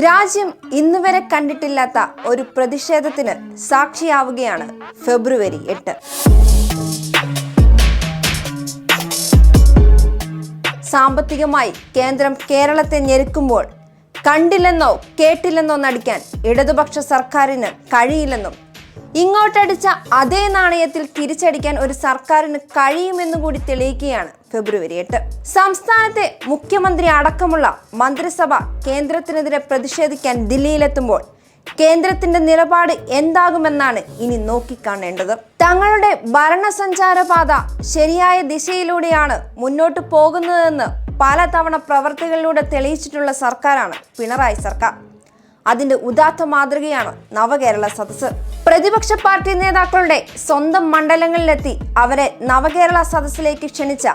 രാജ്യം ഇന്നുവരെ കണ്ടിട്ടില്ലാത്ത ഒരു പ്രതിഷേധത്തിന് സാക്ഷിയാവുകയാണ് ഫെബ്രുവരി 8. സാമ്പത്തികമായി കേന്ദ്രം കേരളത്തെ ഞെരുക്കുമ്പോൾ കണ്ടില്ലെന്നോ കേട്ടില്ലെന്നോ നടിക്കാൻ ഇടതുപക്ഷ സർക്കാരിന് കഴിയില്ലെന്നും ഇങ്ങോട്ടടിച്ച അതേ നാണയത്തിൽ തിരിച്ചടിക്കാൻ ഒരു സർക്കാരിന് കഴിയുമെന്നു കൂടി തെളിയിക്കുകയാണ് ഫെബ്രുവരി 8. സംസ്ഥാനത്തെ മുഖ്യമന്ത്രി അടക്കമുള്ള മന്ത്രിസഭ കേന്ദ്രത്തിനെതിരെ പ്രതിഷേധിക്കാൻ ദില്ലിയിലെത്തുമ്പോൾ കേന്ദ്രത്തിന്റെ നിലപാട് എന്താകുമെന്നാണ് ഇനി നോക്കിക്കാണേണ്ടത്. തങ്ങളുടെ ഭരണസഞ്ചാരപാത ശരിയായ ദിശയിലൂടെയാണ് മുന്നോട്ട് പോകുന്നതെന്ന് പലതവണ പ്രവർത്തികളിലൂടെ തെളിയിച്ചിട്ടുള്ള സർക്കാരാണ് പിണറായി സർക്കാർ. അതിന്റെ ഉദാത്ത മാതൃകയാണ് നവകേരള സദസ്സ്. പ്രതിപക്ഷ പാർട്ടി നേതാക്കളുടെ സ്വന്തം മണ്ഡലങ്ങളിലെത്തി അവരെ നവകേരള സദസ്സിലേക്ക് ക്ഷണിച്ച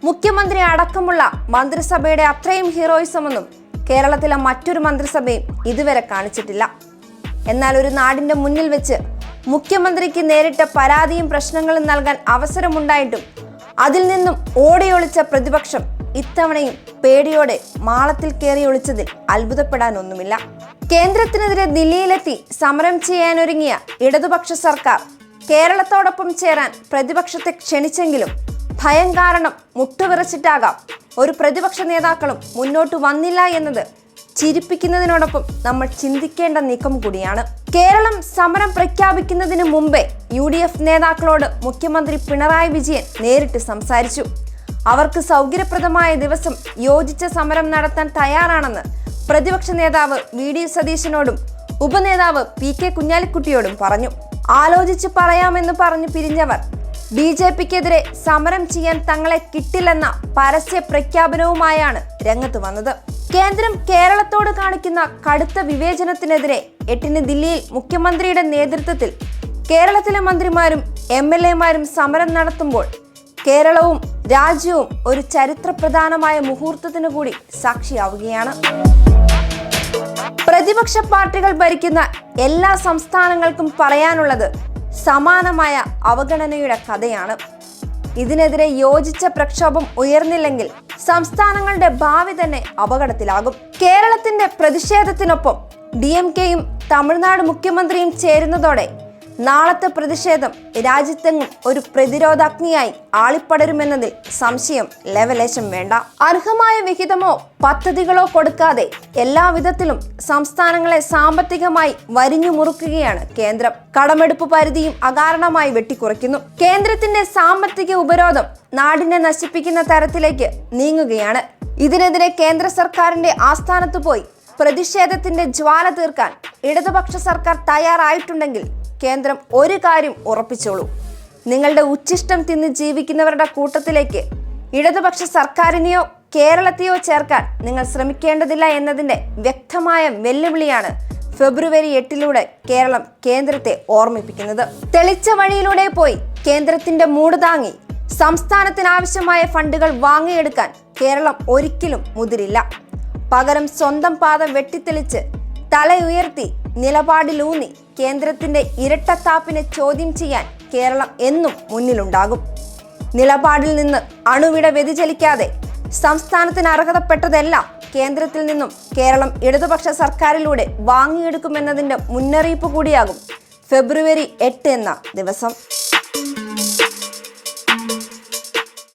മുഖ്യമന്ത്രി അടക്കമുള്ള മന്ത്രിസഭയുടെ അത്രയും ഹീറോയിസമൊന്നും കേരളത്തിലെ മറ്റൊരു മന്ത്രിസഭയും ഇതുവരെ കാണിച്ചിട്ടില്ല. എന്നാൽ ഒരു നാടിന്റെ മുന്നിൽ വെച്ച് മുഖ്യമന്ത്രിക്ക് നേരിട്ട പരാതിയും പ്രശ്നങ്ങളും നൽകാൻ അവസരമുണ്ടായിട്ടും അതിൽ നിന്നും ഓടിയൊളിച്ച പ്രതിപക്ഷം ഇത്തവണയും പേടിയോടെ മാളത്തിൽ കയറി ഒളിച്ചതിൽ അത്ഭുതപ്പെടാനൊന്നുമില്ല. കേന്ദ്രത്തിനെതിരെ ദില്ലിയിലെത്തി സമരം ചെയ്യാനൊരുങ്ങിയ ഇടതുപക്ഷ സർക്കാർ കേരളത്തോടൊപ്പം ചേരാൻ പ്രതിപക്ഷത്തെ ക്ഷണിച്ചെങ്കിലും ഭയം കാരണം മുട്ടുവിറച്ചിട്ടാകാം ഒരു പ്രതിപക്ഷ നേതാക്കളും മുന്നോട്ട് വന്നില്ല എന്നത് ചിരിപ്പിക്കുന്നതിനോടൊപ്പം നമ്മൾ ചിന്തിക്കേണ്ട നീക്കം കൂടിയാണ്. കേരളം സമരം പ്രഖ്യാപിക്കുന്നതിന് മുമ്പേ UDF നേതാക്കളോട് മുഖ്യമന്ത്രി പിണറായി വിജയൻ നേരിട്ട് സംസാരിച്ചു. അവർക്ക് സൗകര്യപ്രദമായ ദിവസം യോജിച്ച സമരം നടത്താൻ തയ്യാറാണെന്ന് പ്രതിപക്ഷ നേതാവ് VD സതീശനോടും ഉപനേതാവ് PK കുഞ്ഞാലിക്കുട്ടിയോടും പറഞ്ഞു. ആലോചിച്ച് പറയാമെന്ന് പറഞ്ഞു പിരിഞ്ഞവർ BJPക്കെതിരെ സമരം ചെയ്യാൻ തങ്ങളെ കിട്ടില്ലെന്ന പരസ്യ പ്രഖ്യാപനവുമായാണ് രംഗത്ത് വന്നത്. കേന്ദ്രം കേരളത്തോട് കാണിക്കുന്ന കടുത്ത വിവേചനത്തിനെതിരെ 8-ന് ദില്ലിയിൽ മുഖ്യമന്ത്രിയുടെ നേതൃത്വത്തിൽ കേരളത്തിലെ മന്ത്രിമാരും MLAമാരും സമരം നടത്തുമ്പോൾ കേരളവും രാജ്യവും ഒരു ചരിത്രപ്രധാനമായ മുഹൂർത്തത്തിനു കൂടി സാക്ഷിയാവുകയാണ്. പ്രതിപക്ഷ പാർട്ടികൾ ഭരിക്കുന്ന എല്ലാ സംസ്ഥാനങ്ങൾക്കും പറയാനുള്ളത് സമാനമായ അവഗണനയുടെ കഥയാണ്. ഇതിനെതിരെ യോജിച്ച പ്രക്ഷോഭം ഉയർന്നില്ലെങ്കിൽ സംസ്ഥാനങ്ങളുടെ ഭാവി തന്നെ അപകടത്തിലാകും. കേരളത്തിന്റെ പ്രതിഷേധത്തിനൊപ്പം DMKയും തമിഴ്നാട് മുഖ്യമന്ത്രിയും ചേരുന്നതോടെ നാളത്തെ പ്രതിഷേധം രാജ്യത്തെങ്ങും ഒരു പ്രതിരോധാഗ്നിയായി ആളിപ്പടരുമെന്നതിൽ സംശയം ലെവലേശം വേണ്ട. അർഹമായ വിഹിതമോ പദ്ധതികളോ കൊടുക്കാതെ എല്ലാവിധത്തിലും സംസ്ഥാനങ്ങളെ സാമ്പത്തികമായി വരിഞ്ഞു മുറുക്കുകയാണ് കേന്ദ്രം. കടമെടുപ്പ് പരിധിയും അകാരണമായി വെട്ടിക്കുറയ്ക്കുന്നു. കേന്ദ്രത്തിന്റെ സാമ്പത്തിക ഉപരോധം നാടിനെ നശിപ്പിക്കുന്ന തരത്തിലേക്ക് നീങ്ങുകയാണ്. ഇതിനെതിരെ കേന്ദ്ര സർക്കാരിന്റെ ആസ്ഥാനത്ത് പോയി പ്രതിഷേധത്തിന്റെ ജ്വാല തീർക്കാൻ ഇടതുപക്ഷ സർക്കാർ തയ്യാറായിട്ടുണ്ടെങ്കിൽ കേന്ദ്രം ഒരു കാര്യം ഉറപ്പിച്ചോളൂ: നിങ്ങളുടെ ഉച്ഛിഷ്ടം തിന്ന് ജീവിക്കുന്നവരുടെ കൂട്ടത്തിലേക്ക് ഇടതുപക്ഷ സർക്കാരിനെയോ കേരളത്തെയോ ചേർക്കാൻ നിങ്ങൾ ശ്രമിക്കേണ്ടതില്ല എന്നതിന്റെ വ്യക്തമായ വെല്ലുവിളിയാണ് ഫെബ്രുവരി 8-ലൂടെ കേരളം കേന്ദ്രത്തെ ഓർമ്മിപ്പിക്കുന്നത്. തെളിച്ച വഴിയിലൂടെ പോയി കേന്ദ്രത്തിന്റെ മൂട് താങ്ങി സംസ്ഥാനത്തിനാവശ്യമായ ഫണ്ടുകൾ വാങ്ങിയെടുക്കാൻ കേരളം ഒരിക്കലും മുതിരില്ല. പകരം സ്വന്തം പാത വെട്ടിത്തെളിച്ച് തല ഉയർത്തി നിലപാടിലൂന്നി കേന്ദ്രത്തിന്റെ ഇരട്ടത്താപ്പിനെ ചോദ്യം ചെയ്യാൻ കേരളം എന്നും മുന്നിലുണ്ടാകും. നിലപാടിൽ നിന്ന് അണുവിട വ്യതിചലിക്കാതെ സംസ്ഥാനത്തിന് അർഹതപ്പെട്ടതെല്ലാം കേന്ദ്രത്തിൽ നിന്നും കേരളം ഇടതുപക്ഷ സർക്കാരിലൂടെ വാങ്ങിയെടുക്കുമെന്നതിന്റെ മുന്നറിയിപ്പ് കൂടിയാകും ഫെബ്രുവരി 8 എന്ന ദിവസം.